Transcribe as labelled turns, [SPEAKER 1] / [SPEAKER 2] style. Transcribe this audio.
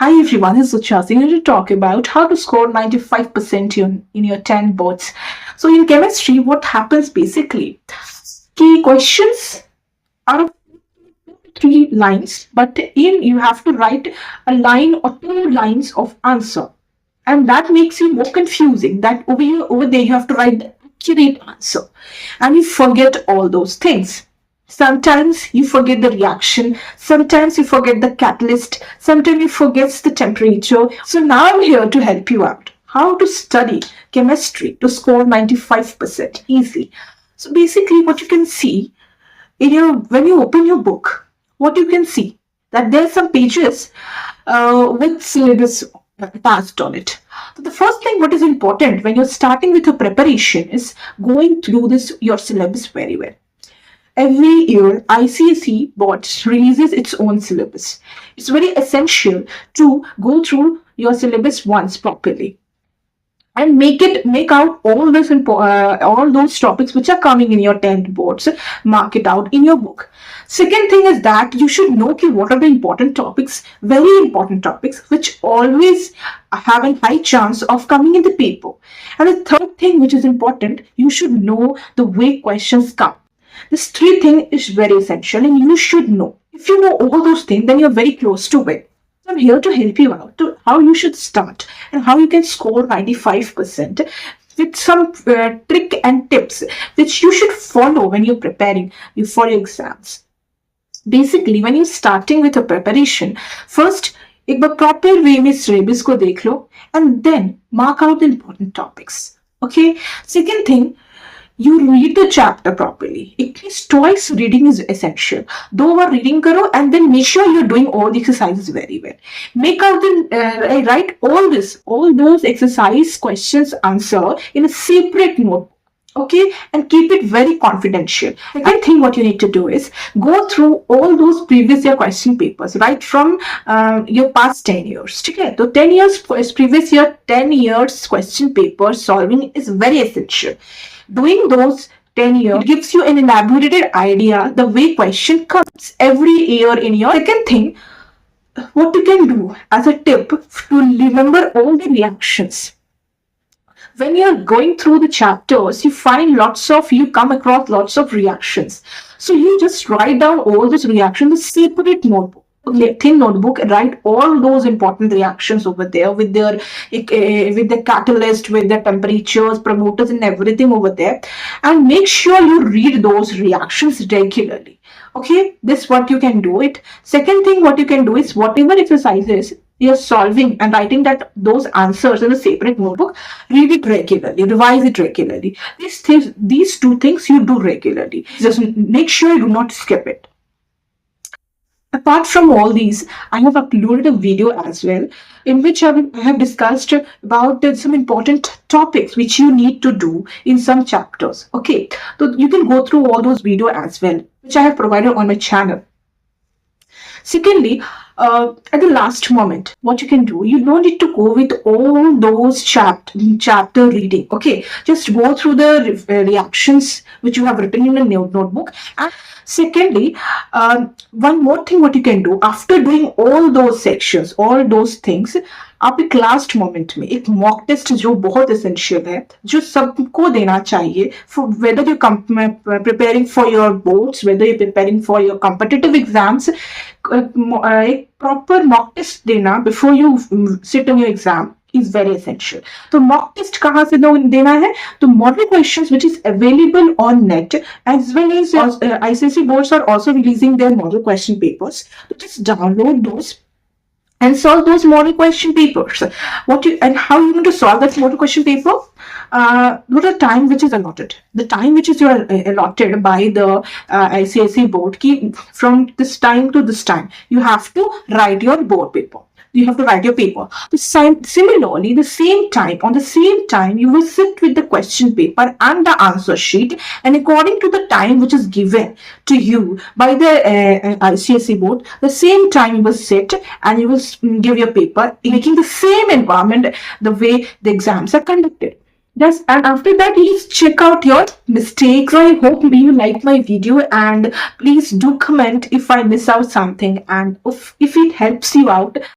[SPEAKER 1] Hi everyone, this is Sucha. So, I'm going to talk about how to score 95% in your 10 boards. So in chemistry, what happens basically? Key questions are of 3 lines, but in you have to write a line or 2 lines of answer. And that makes you more confusing. That over there you have to write the accurate answer. And you forget all those things. Sometimes you forget the reaction, sometimes you forget the catalyst, sometimes you forget the temperature. So now I'm here to help you out. How to study chemistry to score 95% easily. So basically what you can see when you open your book, what you can see that there are some pages with syllabus attached on it. So the first thing what is important when you're starting with your preparation is going through this your syllabus very well. Every year, ICSE board releases its own syllabus. It's very essential to go through your syllabus once properly and make out all those topics which are coming in your 10th boards. Mark it out in your book. Second thing is that you should know what are the important topics, very important topics, which always have a high chance of coming in the paper. And the third thing which is important, you should know the way questions come. This 3 thing is very essential and you should know. If you know all those things, then you're very close to it. So I'm here to help you out to how you should start and how you can score 95% with some trick and tips which you should follow when you're preparing for your exams. Basically, when you're starting with a preparation, first एक बार proper way में syllabus को देख लो and then mark out the important topics. Okay. Second thing, you read the chapter properly. At least twice reading is essential. 2 bar reading करो and then make sure you're doing all the exercises very well. Make out write all those exercise questions answer in a separate notebook. Okay, and keep it very confidential. I think what you need to do is go through all those previous year question papers, right from your past 10 years. Okay, so 10 years previous year 10 years question paper solving is very essential. Doing those 10 years gives you an elaborated idea the way question comes every year in your. Second thing, what you can do as a tip to remember all the reactions. When you're going through the chapters, you come across lots of reactions. So you just write down all those reactions in a separate notebook. Thin notebook, write all those important reactions over there with the catalyst, with the temperatures, promoters and everything over there, and make sure you read those reactions regularly. Okay, this what you can do it. Second thing what you can do is whatever exercises you're solving and writing those answers in a separate notebook, read it regularly, revise it regularly. These 2 things you do regularly. Just make sure you do not skip it. Apart from all these, I have uploaded a video as well in which I have discussed about some important topics which you need to do in some chapters. Okay, so you can go through all those videos as well, which I have provided on my channel. Secondly, at the last moment, what you can do, you don't need to go with all those chapter reading. Okay, just go through the reactions which you have written in a notebook. And secondly, one more thing what you can do after doing all those sections, all those things, आप एक last moment में एक mock test जो बहुत essential है, जो सबको देना चाहिए, whether you're preparing for your boards, whether you're preparing for your competitive exams, एक proper mock test देना before you sit on your exam is very essential. तो mock test कहाँ से देना है? तो model questions which is available on net, as well as ICSE boards are also releasing their model question papers. So just download those and solve those model question papers. And how you going to solve that model question paper? What a time which is allotted. The time which is allotted by the ICSE board, from this time to this time, you have to write your board paper. You have to write your paper. Similarly, on the same time, you will sit with the question paper and the answer sheet, and according to the time which is given to you by the ICSE board, the same time you will sit and you will give your paper, making the same environment the way the exams are conducted. Yes, and after that, please check out your mistakes. I hope you like my video, and please do comment if I miss out something, and if it helps you out.